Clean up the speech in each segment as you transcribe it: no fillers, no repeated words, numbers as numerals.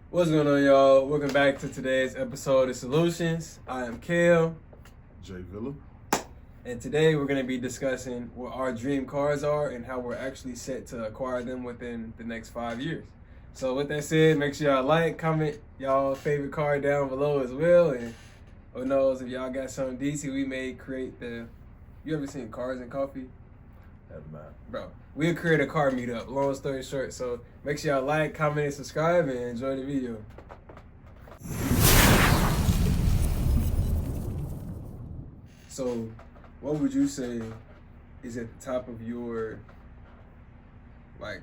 What's going on, y'all? Welcome back to today's episode of Solutions. I am Kale, Jay Villa. and today we're going to be discussing what our dream cars are and how we're actually set to acquire them within the next 5 years. So with that said, make sure y'all like, comment y'all favorite car down below as well, and who knows, if y'all got something decent, we may create the... You ever seen Cars and Coffee? Have not. Bro, we'll create a car meetup, long story short. So make sure y'all like, comment, and subscribe, and enjoy the video. So, what would you say is at the top of your, like,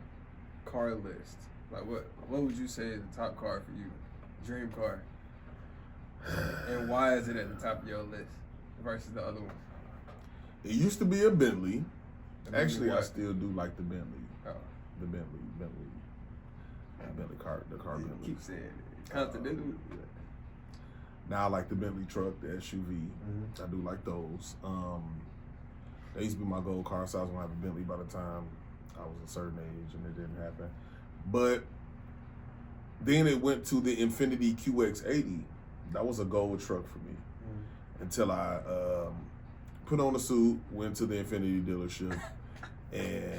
car list? Like, what would you say is the top car for you? Dream car. And why is it at the top of your list versus the other ones? It used to be a Bentley. Actually, I what? still do like the Bentley. Oh, The Bentley car, the car you Bentley. keep saying it. Continental. Now I like the Bentley truck, the SUV. Mhm. I do like those. That used to be my goal car, so I was gonna have a Bentley by the time I was a certain age, and it didn't happen. But then it went to the Infiniti QX80. That was a goal truck for me until I put on a suit, went to the Infiniti dealership, and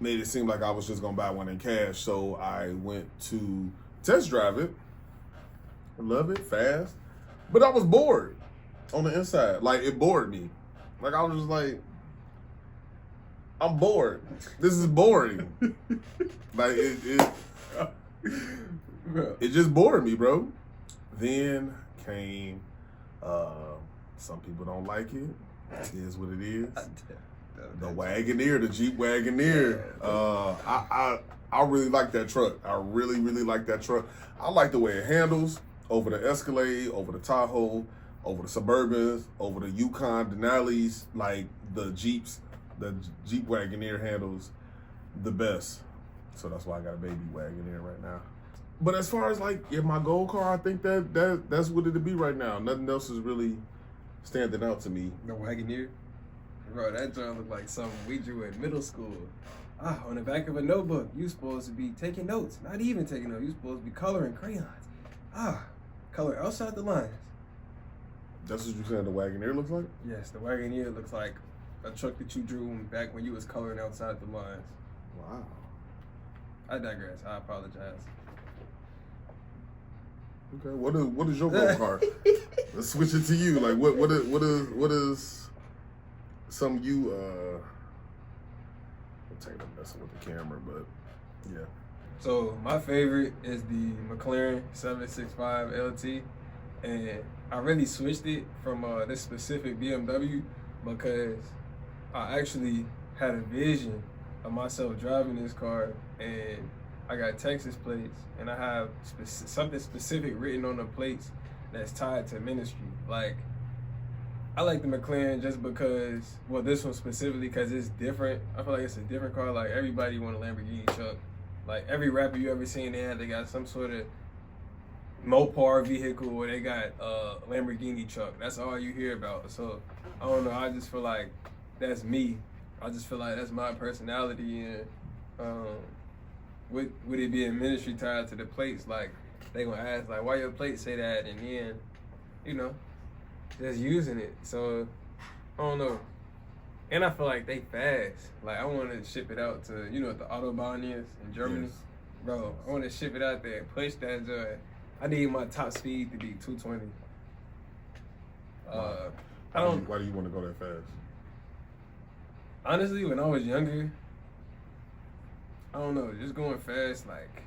made it seem like I was just gonna buy one in cash. So I went to test drive it. I love it, fast. But I was bored on the inside. Like, it bored me. Like, I was just like, I'm bored. This is boring. Like, it just bored me, bro. Then came, some people don't like it. It is what it is. The Wagoneer, the Jeep Wagoneer. I really like that truck. I really, really like that truck. I like the way it handles over the Escalade, over the Tahoe, over the Suburbans, over the Yukon Denali's. Like, the Jeeps, the Jeep Wagoneer handles the best. So that's why I got a baby Wagoneer right now. But as far as like, my gold car, I think that's what it'd be right now. Nothing else is really standing out to me. The Wagoneer? Bro, that joint looked like something we drew in middle school. On the back of a notebook, you supposed to be taking notes. Not even taking notes. You supposed to be coloring crayons. Color outside the lines. That's what you saying the Wagoneer looks like? Yes, the Wagoneer looks like a truck that you drew back when you was coloring outside the lines. Wow. I digress. I apologize. Okay, what is your gold car? Let's switch it to you. Like, what is some you I'm taking a messing with the camera, but yeah. So my favorite is the McLaren 765 LT, and I really switched it from this specific BMW because I actually had a vision of myself driving this car, and I got Texas plates, and I have something specific written on the plates that's tied to ministry. Like, I like the McLaren just because, well, this one specifically because it's different. I feel like it's a different car. Like, everybody want a Lamborghini truck. Like, every rapper you ever seen, they got some sort of Mopar vehicle or they got a Lamborghini truck. That's all you hear about. So, I don't know. I just feel like that's me. I just feel like that's my personality. And with it being ministry tied to the plates, like, they gonna ask, like, why your plates say that? And then, you know, just using it. So, I don't know. And I feel like they fast. Like, I want to ship it out to, you know what the Autobahn is in Germany? Yes. Bro, I want to ship it out there and push that joint. I need my top speed to be 220. Why do you want to go that fast? Honestly, when I was younger, I don't know, just going fast, like,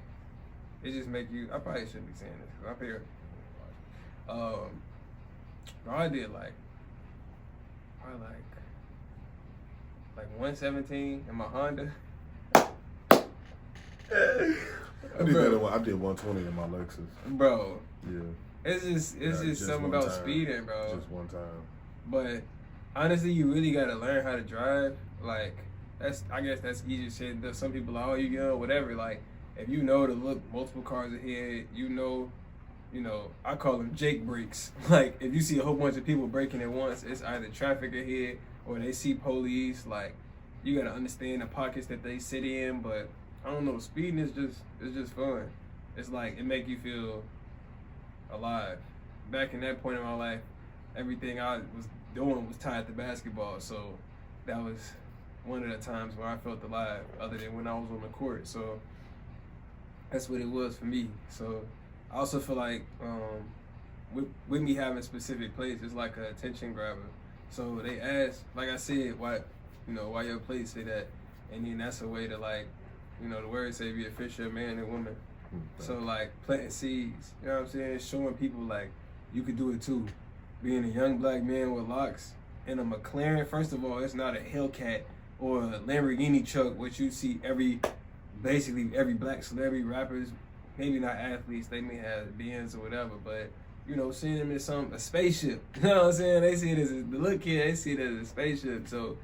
it just make you, I probably shouldn't be saying this, because I'm here. Bro, I did probably like 117 in my Honda. I did 120 in my Lexus. Bro, Yeah. it's just something one about time. speeding, bro. Just one time. But honestly, you really gotta learn how to drive. Like, I guess that's easier said. Some people are, oh, you young, whatever. Like, if you know to look multiple cars ahead, you know, I call them Jake brakes. Like, if you see a whole bunch of people braking at once, it's either traffic ahead or they see police. Like, you gotta understand the pockets that they sit in. But I don't know, speeding is just fun. it's like it make you feel alive. Back in that point in my life, everything I was doing was tied to basketball, so that was one of the times where I felt alive, other than when I was on the court. So that's what it was for me. So I also feel like with me having specific plays, it's like an attention grabber. So they ask, like I said, why your place say that, and then that's a way to, like, the words say be a fisher of man and woman. So like planting seeds, you know what I'm saying? Showing people like you could do it too. Being a young black man with locks in a McLaren, first of all, it's not a Hellcat or a Lamborghini truck, which you see basically every black celebrity, rappers, maybe not athletes, they may have Benz or whatever, but seeing them in a spaceship. You know what I'm saying? They see it as the little kid, they see it as a spaceship. So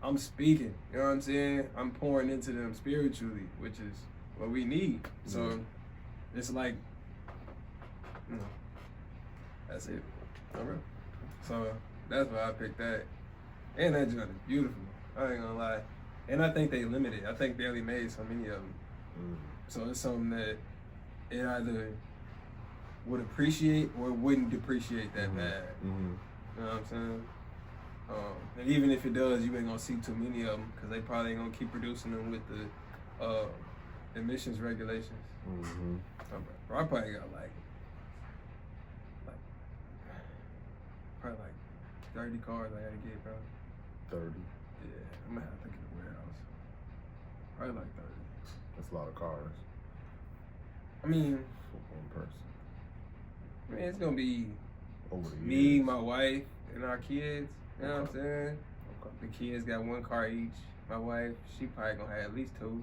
I'm speaking, you know what I'm saying? I'm pouring into them spiritually, which is what we need. So it's like, that's it. All right. So that's why I picked that. And that joint is beautiful. I ain't gonna lie. And I think they limited. I think they only made so many of them. So it's something that it either would appreciate or wouldn't depreciate that bad. You know what I'm saying? And even if it does, you ain't gonna see too many of them because they probably ain't gonna keep producing them with the emissions regulations. Bro, I probably got probably 30 cars I gotta get, bro. 30. Yeah, I'm gonna have to get a warehouse. Probably 30. That's a lot of cars. I mean, for one person. I mean, it's gonna be over the me, years. my wife, and our kids. You know what I'm saying? Okay. The kids got one car each. My wife, she probably gonna have at least 2.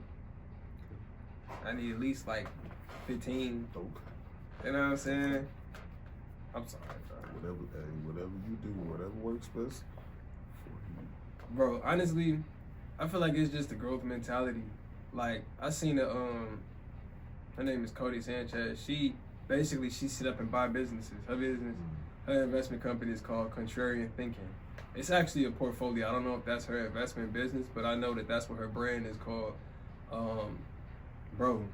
I need at least 15. Okay. You know what I'm saying? I'm sorry, bro. Whatever you do, whatever works best for you. Bro, honestly, I feel like it's just a growth mentality. Like, I seen her name is Cody Sanchez. She set up and buy businesses. Her investment company is called Contrarian Thinking. It's actually a portfolio. I don't know if that's her investment business, but I know that that's what her brand is called. Bro,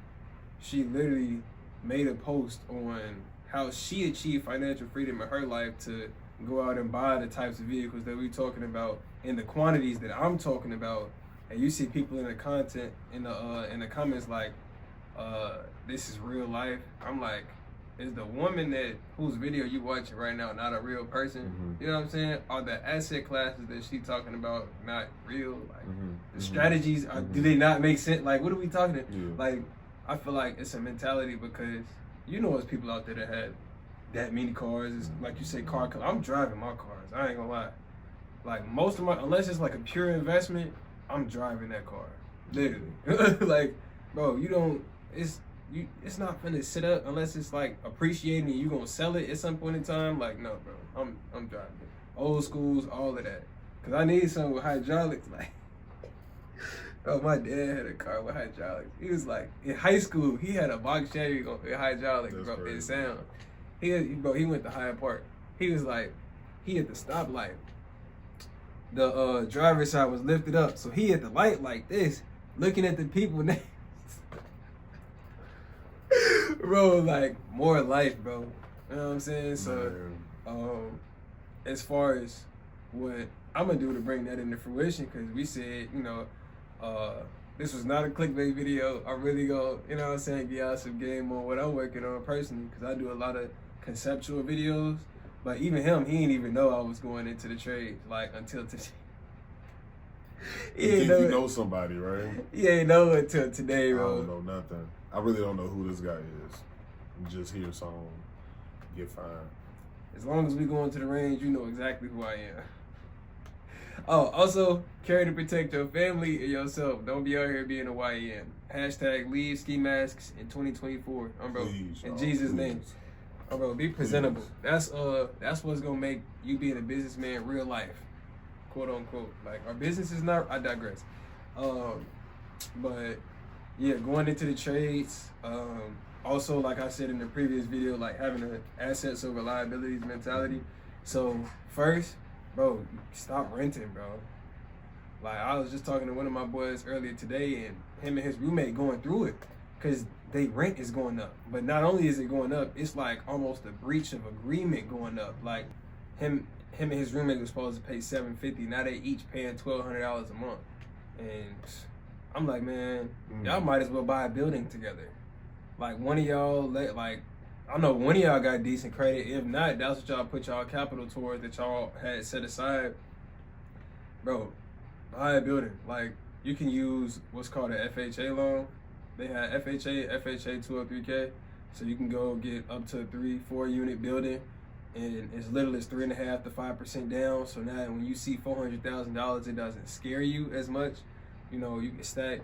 she literally made a post on how she achieved financial freedom in her life to go out and buy the types of vehicles that we're talking about in the quantities that I'm talking about. And you see people in the content in the comments like, this is real life. I'm like, is the woman whose video you watching right now not a real person? You know what I'm saying? Are the asset classes that she talking about not real? Like the strategies, do they not make sense? Like, what are we talking about? Yeah. Like, I feel like it's a mentality because there's people out there that had that many cars. It's, like you say, I'm driving my cars. I ain't gonna lie. Like most of unless it's like a pure investment, I'm driving that car. Literally. Like, bro, it's not finna sit up unless it's like appreciating and you gonna sell it at some point in time. Like, no, bro, I'm driving it. Old schools, all of that. Cause I need something with hydraulics. Like, bro, my dad had a car with hydraulics. He was like, in high school, he had a box Chevy with hydraulics, That's bro. crazy. It sound. He went to Hyde Park. He was like, he at the stoplight. The driver's side was lifted up, so he at the light like this, looking at the people next. Bro, like, more life, bro. You know what I'm saying? So, as far as what I'm gonna do to bring that into fruition, because we said, this was not a clickbait video. I really go, you know what I'm saying, get out some game on what I'm working on personally, because I do a lot of conceptual videos. But even him, he didn't even know I was going into the trade, like, until today. You know somebody, right? He ain't know it until today, bro. I don't know nothing. I really don't know who this guy is. I'm just hear song, get fine. As long as we go into the range, you know exactly who I am. Oh, also, carry to protect your family and yourself. Don't be out here being a YN. Hashtag leave ski masks in 2024. Bro, Please, in Jesus' name. Bro, be presentable. Please. That's what's gonna make you being a businessman real life, quote unquote. Like, our business is not. I digress. But yeah, going into the trades. Also, like I said in the previous video, like having an assets over liabilities mentality. So first, bro, stop renting, bro. Like, I was just talking to one of my boys earlier today, and him and his roommate going through it, cause they rent is going up. But not only is it going up, it's like almost a breach of agreement going up. Like him and his roommate was supposed to pay $750. Now they each paying $1,200 a month. And I'm like, man, y'all might as well buy a building together. Like one of y'all, like I know one of y'all got decent credit. If not, that's what y'all put y'all capital towards that y'all had set aside. Bro, buy a building. Like you can use what's called an FHA loan. They have FHA 203K. So you can go get up to a 3-4 unit building, and as little as 3.5% to 5% down. So now when you see $400,000, it doesn't scare you as much. You know, you can stack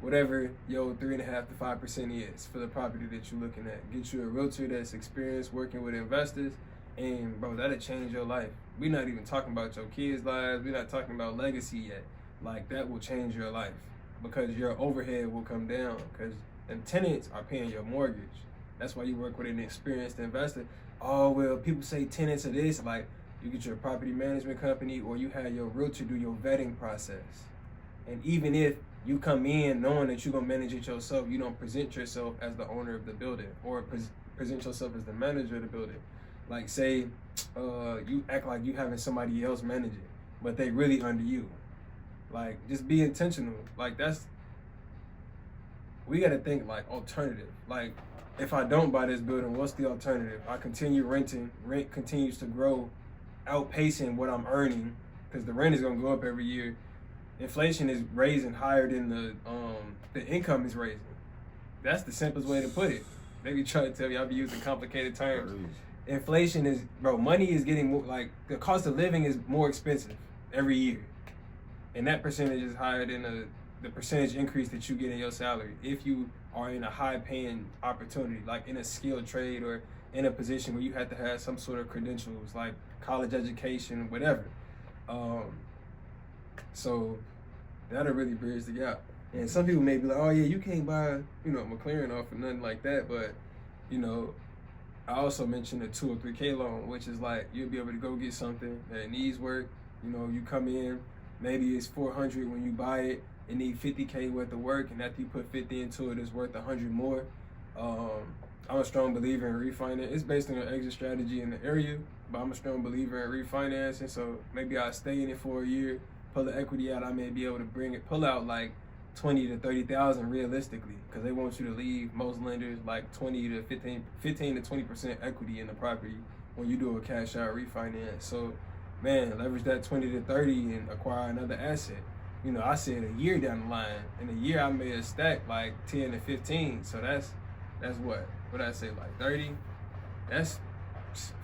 whatever your 3.5% to 5% is for the property that you're looking at. Get you a realtor that's experienced working with investors, and bro, that'll change your life. We're not even talking about your kids' lives. We're not talking about legacy yet. Like that will change your life because your overhead will come down because and tenants are paying your mortgage. That's why you work with an experienced investor. Oh, well, people say tenants are this. Like, you get your property management company or you have your realtor do your vetting process. And even if you come in knowing that you're going to manage it yourself, you don't present yourself as the owner of the building or present yourself as the manager of the building. Like, say, you act like you having somebody else manage it, but they really under you. Like, just be intentional. Like, we got to think, like, alternative. Like, if I don't buy this building, what's the alternative? I continue renting. Rent continues to grow, outpacing what I'm earning, because the rent is going to go up every year. Inflation is raising higher than the income is raising. That's the simplest way to put it. They be trying to tell you I be using complicated terms. Inflation is, bro, money is getting more, like, the cost of living is more expensive every year. And that percentage is higher than the percentage increase that you get in your salary if you are in a high-paying opportunity, like in a skilled trade or in a position where you have to have some sort of credentials, like college education, whatever. So that'll really bridge the gap. And some people may be like, oh yeah, you can't buy, McLaren off or nothing like that. But, I also mentioned a 203K loan, which is like you'll be able to go get something that needs work. You come in, maybe it's $400 when you buy it. It need $50K worth of work, and after you put 50 into it, it's worth 100 more. I'm a strong believer in refinance. It's based on your exit strategy in the area, but I'm a strong believer in refinancing. So maybe I stay in it for a year, pull the equity out. I may be able to pull out like 20 to 30,000 realistically, because they want you to leave most lenders like 15 to 20% equity in the property when you do a cash out refinance. So, man, leverage that 20 to 30 and acquire another asset. I said a year down the line. In a year, I may have stacked like 10 to 15. So that's what did I say, like 30? That's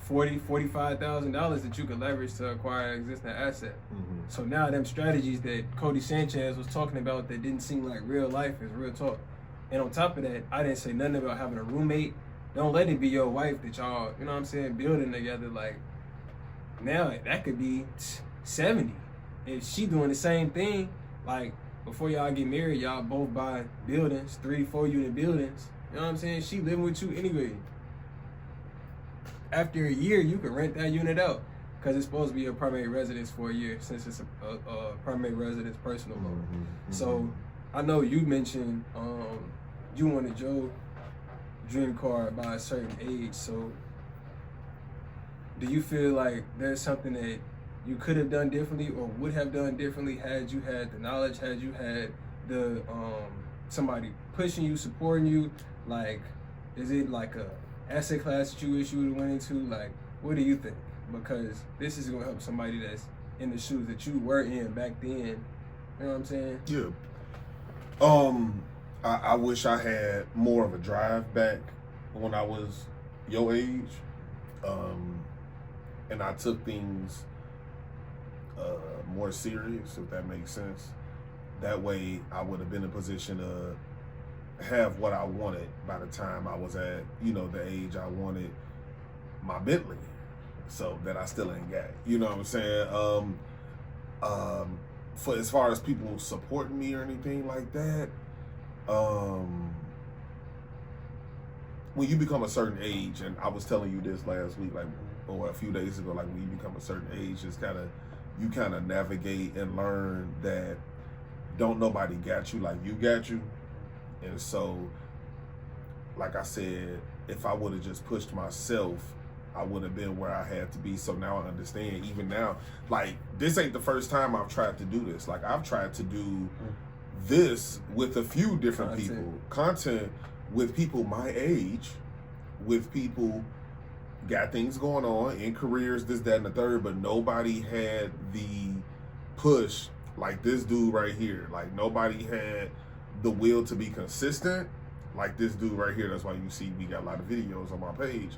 $45,000 that you could leverage to acquire an existing asset. Mm-hmm. So now them strategies that Cody Sanchez was talking about that didn't seem like real life is real talk. And on top of that, I didn't say nothing about having a roommate. Don't let it be your wife that y'all, building together. Like, now that could be 70. If she doing the same thing, like before y'all get married, y'all both buy buildings, 3-4 unit buildings. You know what I'm saying? She living with you anyway. After a year, you can rent that unit out because it's supposed to be a primary residence for a year since it's a primary residence personal loan. Mm-hmm. So I know you mentioned you wanted your dream car by a certain age. So do you feel like there's something that you could have done differently or would have done differently had you had the knowledge, had you had the somebody pushing you, supporting you? Like, is it like a asset class that you wish you would have went into? Like, what do you think? Because this is gonna help somebody that's in the shoes that you were in back then. You know what I'm saying? Yeah. I wish I had more of a drive back when I was your age. And I took things more serious, if that makes sense. That way I would have been in a position to have what I wanted by the time I was at, the age I wanted my Bentley. So that I still ain't got. You know what I'm saying? For as far as people supporting me or anything like that, when you become a certain age, and I was telling you this last week, or a few days ago, when you become a certain age, you kind of navigate and learn that don't nobody got you like you got you. And so, like I said, if I would have just pushed myself, I would have been where I had to be. So now I understand. Even now, like, this ain't the first time I've tried to do this. Like, I've tried to do this with a few different people. Content with people my age, with people got things going on in careers, this, that, and the third, but nobody had the push like this dude right here. Like, nobody had the will to be consistent like this dude right here. That's why you see we got a lot of videos on my page.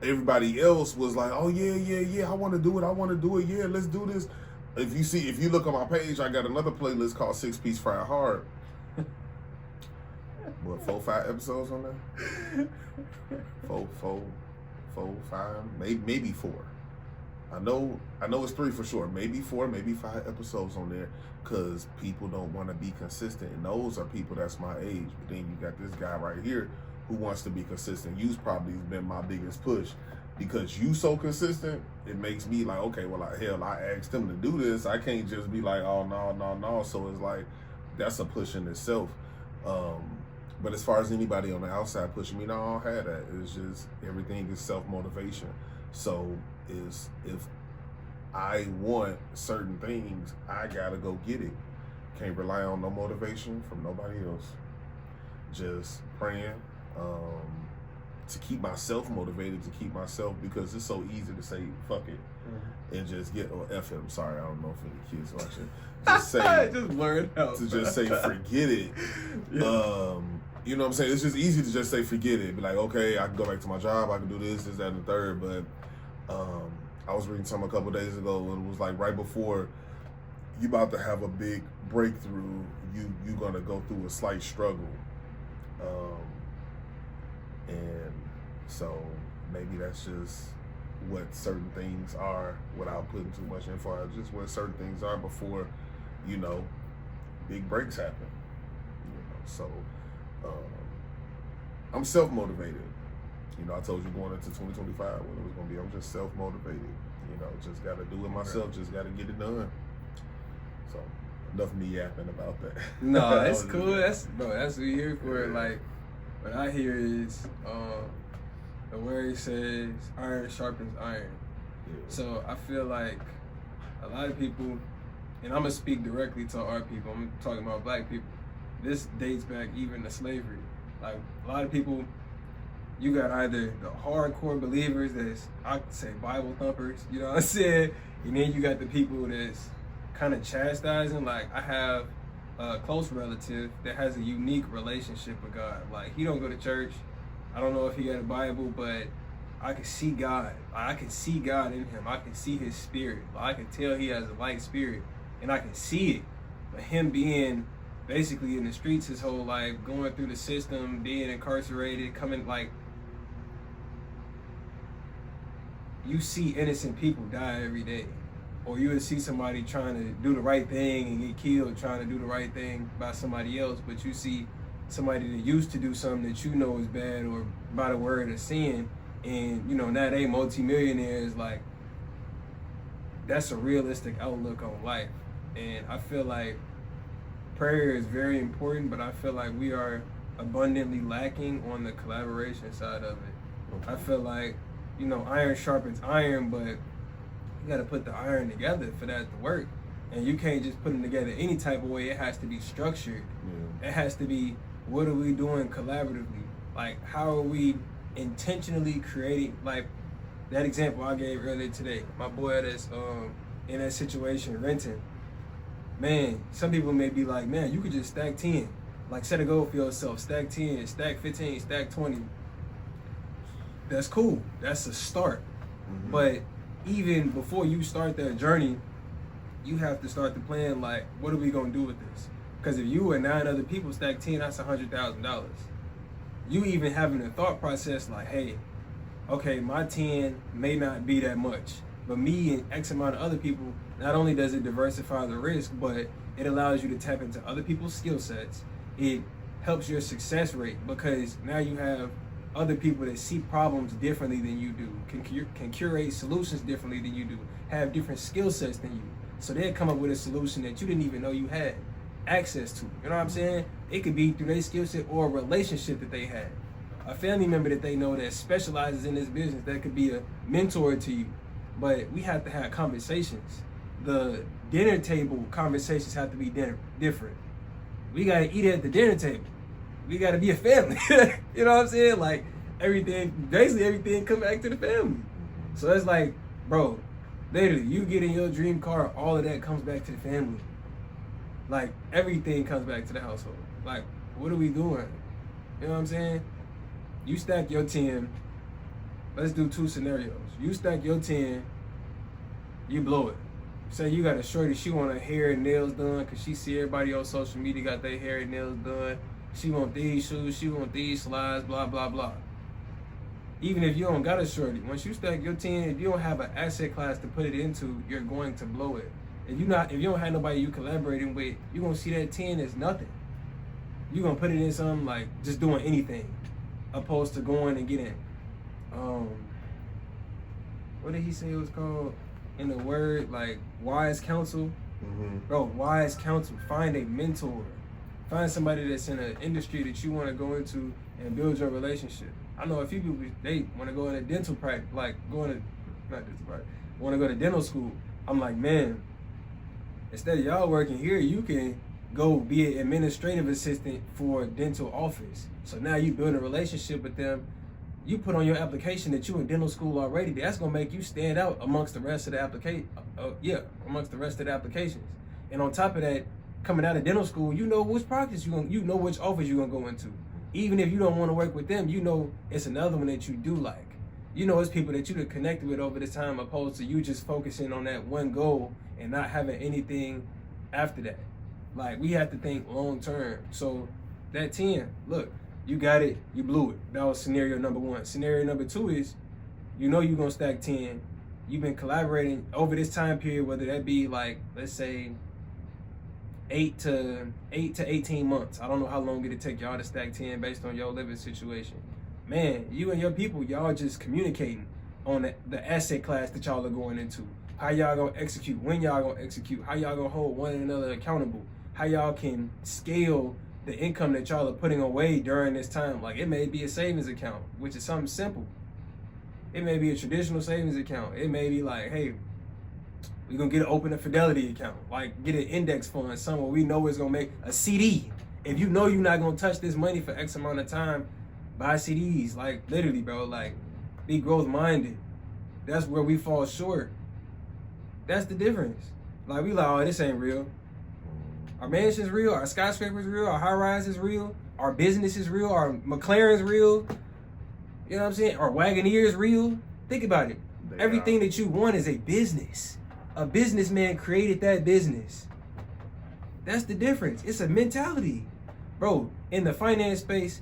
Everybody else was like, oh yeah, I want to do it, yeah, let's do this. If you look on my page, I got another playlist called 6-Piece Fried Hard. What, 4-5 episodes on there? 4, 5, maybe 4. I know it's 3 for sure. Maybe 4, maybe 5 episodes on there, because people don't want to be consistent, and those are people that's my age. But then you got this guy right here who wants to be consistent. You's probably been my biggest push, because you so consistent. It makes me like, okay, well, I asked him to do this. I can't just be like, oh no. So it's like, that's a push in itself. But as far as anybody on the outside pushing me, no, I don't have that. It's just, everything is self-motivation. So if I want certain things, I gotta go get it. Can't rely on no motivation from nobody else. Just praying to keep myself motivated, to keep myself, because it's so easy to say fuck it and just get, or F it. I'm sorry, I don't know if any kids watching. Just say, just learn out. To just say forget it. Yeah. You know what I'm saying? It's just easy to just say forget it. Be like, okay, I can go back to my job, I can do this, that, and the third. But I was reading something a couple days ago, and it was like right before you about to have a big breakthrough, you gonna go through a slight struggle. And so maybe that's just what certain things are, without putting too much info, just what certain things are before, big breaks happen. So I'm self-motivated. I told you going into 2025 what it was gonna be. I'm just self-motivated. Just gotta do it myself. Just gotta get it done. So enough me yapping about that. No, that's cool. That's what we here for. Yeah. Like, what I hear is the word says iron sharpens iron. Yeah. So I feel like a lot of people, and I'm gonna speak directly to our people. I'm talking about black people. This dates back even to slavery. Like, a lot of people, you got either the hardcore believers that's, I could say, Bible thumpers, you know what I'm saying? And then you got the people that's kind of chastising. Like, I have a close relative that has a unique relationship with God. Like, he don't go to church. I don't know if he got a Bible, but I can see God. I can see God in him. I can see his spirit. I can tell he has a light spirit, and I can see it. But him being basically in the streets his whole life, going through the system, being incarcerated, coming, like, you see innocent people die every day. Or you would see somebody trying to do the right thing and get killed trying to do the right thing by somebody else, but you see somebody that used to do something that you know is bad, or by the word of sin, and now they multi-millionaires. Like, that's a realistic outlook on life. And I feel like prayer is very important, but I feel like we are abundantly lacking on the collaboration side of it. I feel like, iron sharpens iron, but you got to put the iron together for that to work. And you can't just put them together any type of way. It has to be structured. Yeah. It has to be, what are we doing collaboratively? Like, how are we intentionally creating, like that example I gave earlier today. My boy that's in that situation renting. Man, some people may be like, man, you could just stack 10. Like, set a goal for yourself. Stack 10, stack 15, stack 20. That's cool. That's a start. Mm-hmm. But even before you start that journey, you have to start the plan, like, what are we going to do with this? Because if you and 9 other people stack 10, that's $100,000. You even having a thought process like, hey, okay, my 10 may not be that much, but me and X amount of other people, not only does it diversify the risk, but it allows you to tap into other people's skill sets. It helps your success rate, because now you have other people that see problems differently than you do, can curate solutions differently than you do, have different skill sets than you. So they'll come up with a solution that you didn't even know you had. access to. You know what I'm saying? It could be through their skill set or a relationship that they had. A family member that they know that specializes in this business that could be a mentor to you. But we have to have conversations. The dinner table conversations have to be different. We got to eat at the dinner table. We got to be a family. You know what I'm saying? Like, basically everything come back to the family. So it's like, bro, literally, you get in your dream car, all of that comes back to the family. Like, everything comes back to the household. Like, what are we doing? You know what I'm saying? You stack your 10. Let's do 2 scenarios. You stack your 10, you blow it. Say you got a shorty, she want her hair and nails done because she see everybody on social media got their hair and nails done. She want these shoes, she want these slides, blah, blah, blah. Even if you don't got a shorty, once you stack your 10, if you don't have an asset class to put it into, you're going to blow it. If you don't have nobody you collaborating with, you're gonna see that 10 as nothing. You're gonna put it in something like just doing anything, opposed to going and getting, what did he say it was called? In the word, like wise counsel. Mm-hmm. Bro, wise counsel. Find a mentor. Find somebody that's in an industry that you want to go into and build your relationship. I know a few people, they want to go into dental practice, like want to go to dental school. I'm like, man, instead of y'all working here, you can go be an administrative assistant for a dental office. So now you build a relationship with them. You put on your application that you in dental school already. That's gonna make you stand out amongst the rest of the amongst the rest of the applications. And on top of that, coming out of dental school, you know which practice you know which office you're gonna go into. Even if you don't want to work with them, you know it's another one that you do like. You know it's people that you have connected with over this time, opposed to you just focusing on that one goal and not having anything after that. Like, we have to think long term. So that 10, look, you got it, you blew it. That was scenario number 1. Scenario number 2 is, you know you're gonna stack 10. You've been collaborating over this time period, whether that be like, let's say 8 to 18 months. I don't know how long it'll take y'all to stack 10 based on your living situation. Man, you and your people, y'all just communicating on the asset class that y'all are going into. How y'all gonna execute, when y'all gonna execute, how y'all gonna hold one another accountable, how y'all can scale the income that y'all are putting away during this time. Like, it may be a savings account, which is something simple. It may be a traditional savings account. It may be like, hey, we're gonna open a Fidelity account, like get an index fund, somewhere we know it's gonna make a CD. If you know you're not gonna touch this money for X amount of time, buy CDs. Like, literally, bro, like, be growth minded. That's where we fall short. That's the difference. Like, we like, oh, this ain't real. Our mansion's real, our skyscraper's real, our high rise is real, our business is real, our McLaren's real. You know what I'm saying? Our Wagoneer's real. Think about it. Everything that you want is a business. A businessman created that business. That's the difference. It's a mentality. Bro, in the finance space,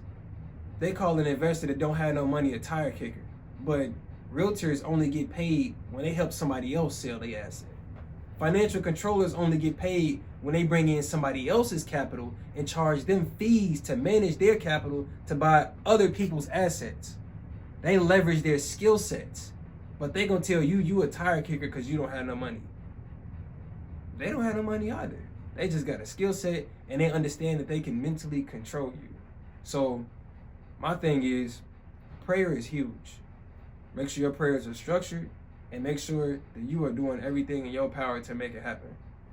they call an investor that don't have no money a tire kicker. But realtors only get paid when they help somebody else sell their asset. Financial controllers only get paid when they bring in somebody else's capital and charge them fees to manage their capital to buy other people's assets. They leverage their skill sets, but they gonna tell you a tire kicker because you don't have no money. They don't have no money either. They just got a skill set and they understand that they can mentally control you. So my thing is, prayer is huge. Make sure your prayers are structured and make sure that you are doing everything in your power to make it happen.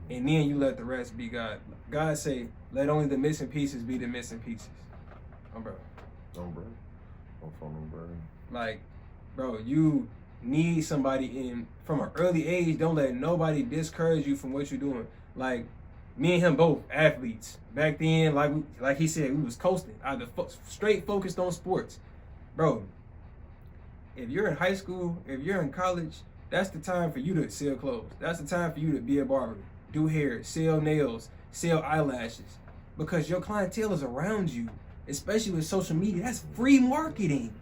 And then you let the rest be God. God say, let only the missing pieces be the missing pieces. Bro. Don't phone them, bro. Like, bro, you need somebody from an early age. Don't let nobody discourage you from what you're doing. Like, me and him both athletes. Back then, like he said, we was coasting. Either straight focused on sports. Bro, if you're in high school, if you're in college, that's the time for you to sell clothes. That's the time for you to be a barber, do hair, sell nails, sell eyelashes. Because your clientele is around you, especially with social media. That's free marketing.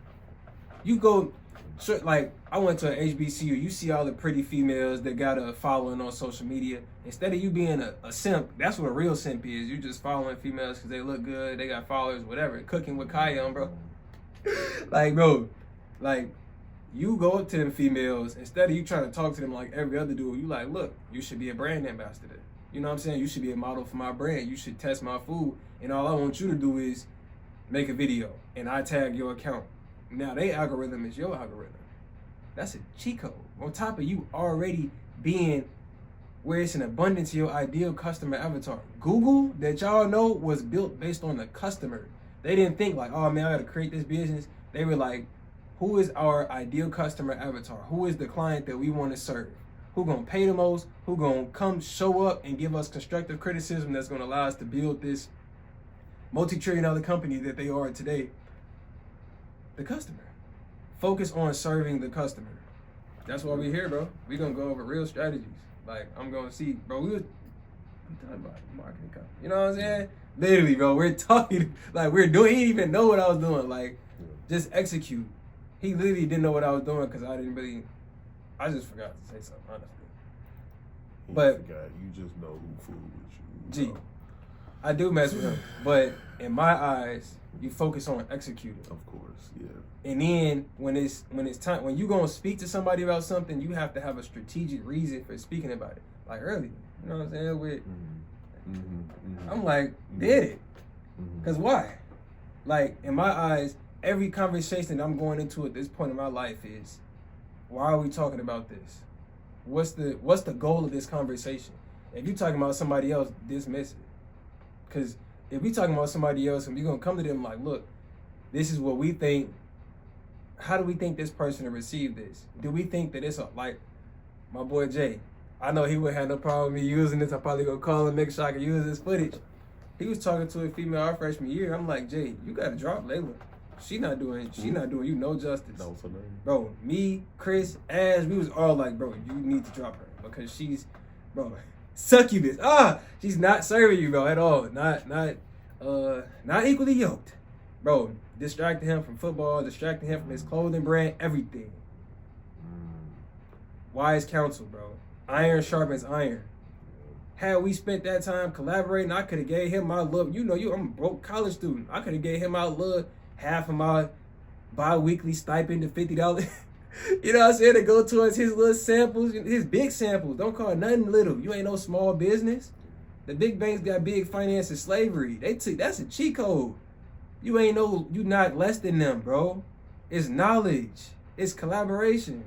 You go, like, I went to an HBCU. You see all the pretty females that got a following on social media. Instead of you being a simp, that's what a real simp is. You just following females because they look good, they got followers, whatever. Cooking with Kaya, bro. Like, bro, like, you go up to them females, instead of you trying to talk to them like every other dude, you like, look, you should be a brand ambassador. You know what I'm saying? You should be a model for my brand. You should test my food. And all I want you to do is make a video and I tag your account. Now, their algorithm is your algorithm. That's a cheat code. On top of you already being where it's an abundance of your ideal customer avatar. Google, that y'all know, was built based on the customer. They didn't think like, oh man, I gotta create this business. They were like, who is our ideal customer avatar? Who is the client that we want to serve? Who gonna pay the most? Who gonna come show up and give us constructive criticism that's gonna allow us to build this multi-trillion-dollar company that they are today? The customer. Focus on serving the customer. That's why we're here, bro. We're gonna go over real strategies. Like, I'm gonna see, bro, we talking about marketing company. You know what I'm saying? Literally, bro, we're talking, like, he didn't even know what I was doing. Like, just execute. He literally didn't know what I was doing because I just forgot to say something, honestly. You just know who fooled with you. I do mess with him, but in my eyes, you focus on executing. Of course, yeah. And then when it's time, when you gonna speak to somebody about something, you have to have a strategic reason for speaking about it. Like earlier, you know what I'm saying? I'm like, did it? Cause why? Like in my eyes, every conversation I'm going into at this point in my life is, why are we talking about this? What's the goal of this conversation? If you're talking about somebody else, dismiss it. Because if we talking about somebody else and we're going to come to them like, look, this is what we think. How do we think this person will receive this? Do we think that it's like my boy Jay? I know he wouldn't have no problem with me using this. I'm probably going to call him, make sure I can use this footage. He was talking to a female our freshman year. I'm like, Jay, you got to drop Layla. She not doing you no justice. No, bro, me, Chris, Ash, we was all like, bro, you need to drop her because she's, bro, succubus. She's not serving you, bro, at all. Not equally yoked. Bro, distracting him from football, distracting him from his clothing brand, everything. Wise counsel, bro. Iron sharpens iron. Had we spent that time collaborating, I could have gave him my love. I'm a broke college student. I could have gave him my love, half of my bi-weekly stipend to $50. You know what I'm saying? To go towards his little samples, his big samples. Don't call it nothing little. You ain't no small business. The big banks got big finance and slavery. That's a cheat code. You not less than them, bro. It's knowledge. It's collaboration,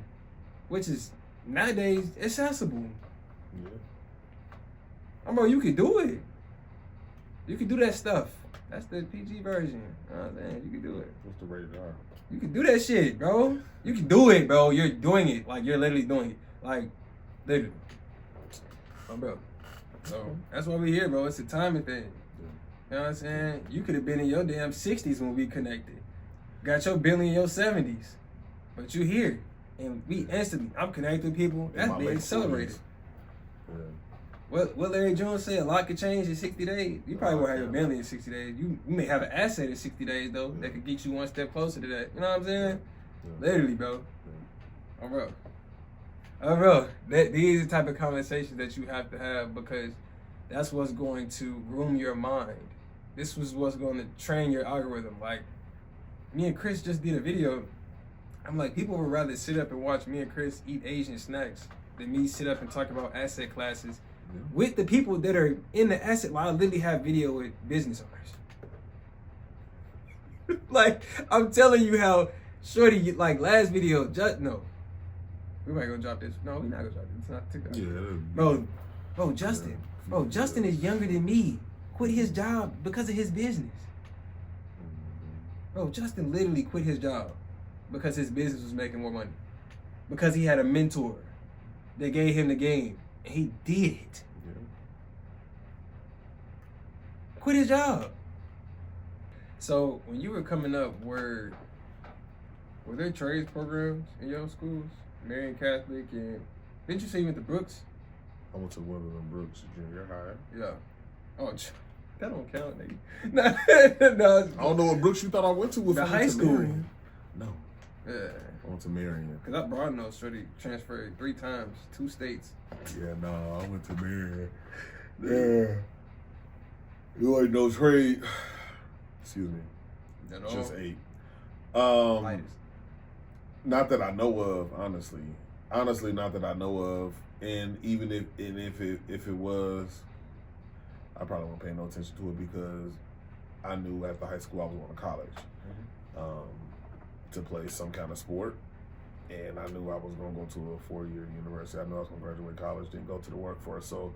which is nowadays accessible. Yeah. Bro, you can do it. You can do that stuff. That's the PG version. You know what I'm saying? You can do it. What's the rated R? You can do that shit, bro. You can do it, bro. You're doing it. Like, you're literally doing it. Like, literally. Bro. So, that's why we're here, bro. It's a timing thing. You know what I'm saying? You could have been in your damn 60s when we connected. Got your billion in your 70s. But you here. And we instantly, I'm connecting with people. That's being accelerated. Yeah. What Larry Jones said, a lot could change in 60 days. You probably won't have your billion in 60 days. You may have an asset in 60 days, though, that could get you one step closer to that. You know what I'm saying? Yeah. Literally, bro. Yeah. Bro. These are the type of conversations that you have to have because that's what's going to groom your mind. This was what's going to train your algorithm. Like, me and Chris just did a video. I'm like, people would rather sit up and watch me and Chris eat Asian snacks than me sit up and talk about asset classes with the people that are in the asset. While I literally have video with business owners. Like, I'm telling you how shorty, like last video, no. We might go drop this. No, we're not gonna drop this. It's not TikTok. Yeah. Bro, Justin. Yeah. Bro, Justin is younger than me. Quit his job because of his business. Bro, Justin literally quit his job because his business was making more money. Because he had a mentor that gave him the game. And he did it. Yeah. Quit his job. So when you were coming up, were there trades programs in your schools? Marian Catholic, and didn't you say you went to Brooks? I went to one of them Brooks junior high. Yeah. Oh, that don't count, nigga. No. I don't know what Brooks you thought I went to. The high school. Marian. No. Yeah. I went to Marian. Cause I brought no shorty transferred 3 times, 2 states. Yeah, no, I went to Marian. Yeah. You ain't no trade. Excuse me. Just 8. Not that I know of, honestly. Honestly, not that I know of. And even if it was, I probably wouldn't pay no attention to it because I knew after high school I was going to college to play some kind of sport. And I knew I was going to go to a 4-year university. I knew I was going to graduate college, didn't go to the workforce. So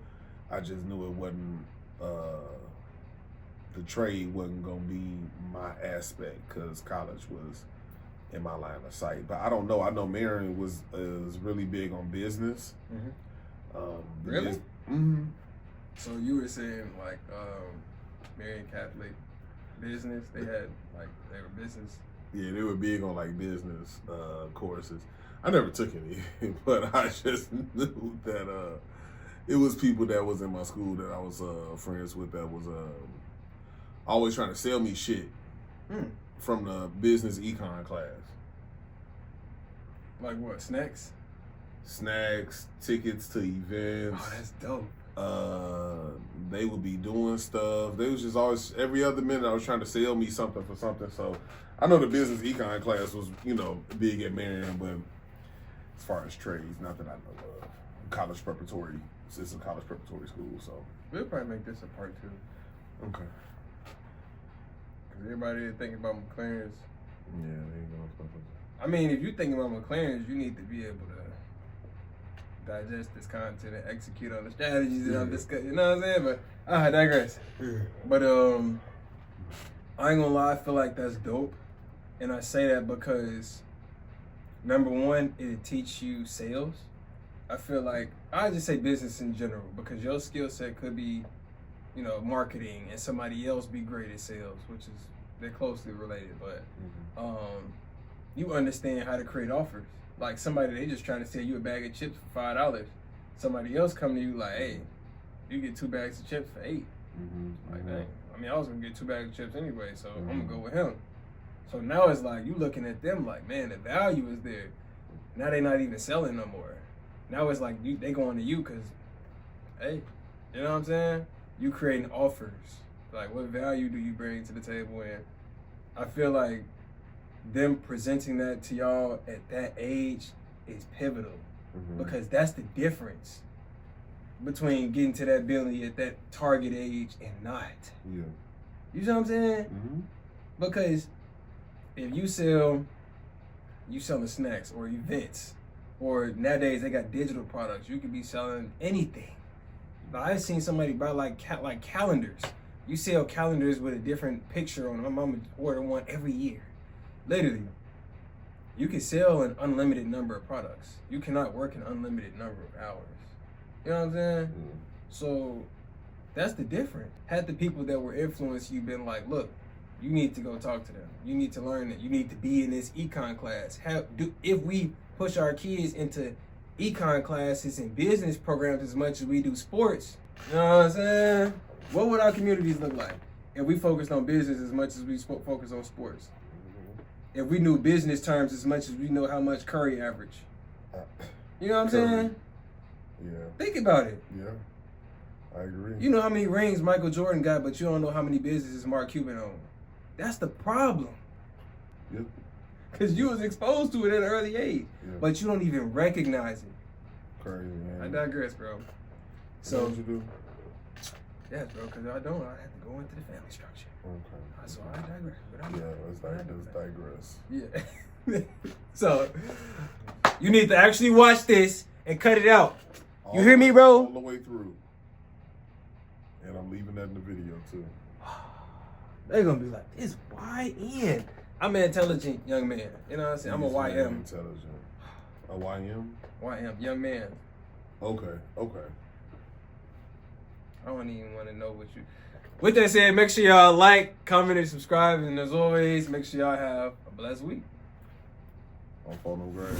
I just knew it wasn't, the trade wasn't going to be my aspect because college was in my line of sight. But I don't know. I know Marion is really big on business. Really? So you were saying like Marion Catholic business, they were business. Yeah, they were big on like business courses. I never took any, but I just knew that it was people that was in my school that I was friends with that was always trying to sell me shit from the business econ class. Like what? Snacks? Snacks, tickets to events. Oh, that's dope. They would be doing stuff. They was just always, every other minute I was trying to sell me something for something. So I know the business econ class was, big at Marion, but as far as trades, not that I know of. College preparatory, it's a college preparatory school, so. We'll probably make this a part 2. Okay. Because everybody thinking about McLaren's. Yeah, they ain't gonna stuff like that. I mean, if you're thinking about McLaren's, you need to be able to digest this content and execute on the strategies that I'm discussing. You know what I'm saying? But I digress. But I ain't gonna lie, I feel like that's dope. And I say that because number one, it'll teach you sales. I feel like I just say business in general because your skill set could be, marketing, and somebody else be great at sales, which is they're closely related. But you understand how to create offers. Like somebody, they just trying to sell you a bag of chips for $5. Somebody else come to you like, hey, you get 2 bags of chips for $8. Like, dang. I mean, I was gonna get 2 bags of chips anyway, so I'm gonna go with him. So now it's like you looking at them like, man, the value is there. Now they not even selling no more. Now it's like they going to you because, hey, you know what I'm saying? You creating offers. Like, what value do you bring to the table? And I feel like them presenting that to y'all at that age is pivotal because that's the difference between getting to that ability at that target age and not. Yeah. You see what I'm saying? Because if you selling snacks or events, or nowadays they got digital products, you could be selling anything. Now I've seen somebody buy like calendars. You sell calendars with a different picture on them. My mama order one every year. Literally, you can sell an unlimited number of products. You cannot work an unlimited number of hours. You know what I'm saying? So that's the difference. Had the people that were influenced you been like, look, you need to go talk to them. You need to learn that. You need to be in this econ class. If we push our kids into econ classes and business programs as much as we do sports, you know what I'm saying? What would our communities look like if we focused on business as much as we focus on sports? If we knew business terms as much as we know how much Curry average. You know what I'm saying? Yeah. Think about it. Yeah. I agree. You know how many rings Michael Jordan got, but you don't know how many businesses Mark Cuban owned. That's the problem. Yep. Because you was exposed to it at an early age, but you don't even recognize it. Crazy, man. I digress, bro. So what you do? Yeah, bro, because I have to go into the family structure. Okay. So I digress. Let's digress. Yeah. So, you need to actually watch this and cut it out. You hear me, bro? All the way through. And I'm leaving that in the video, too. They're going to be like, this YN. I'm an intelligent young man. You know what I'm saying? I'm a YM. Intelligent. A YM? YM, young man. Okay. I don't even want to know what you... With that said, make sure y'all like, comment, and subscribe. And as always, make sure y'all have a blessed week. On phone no grade.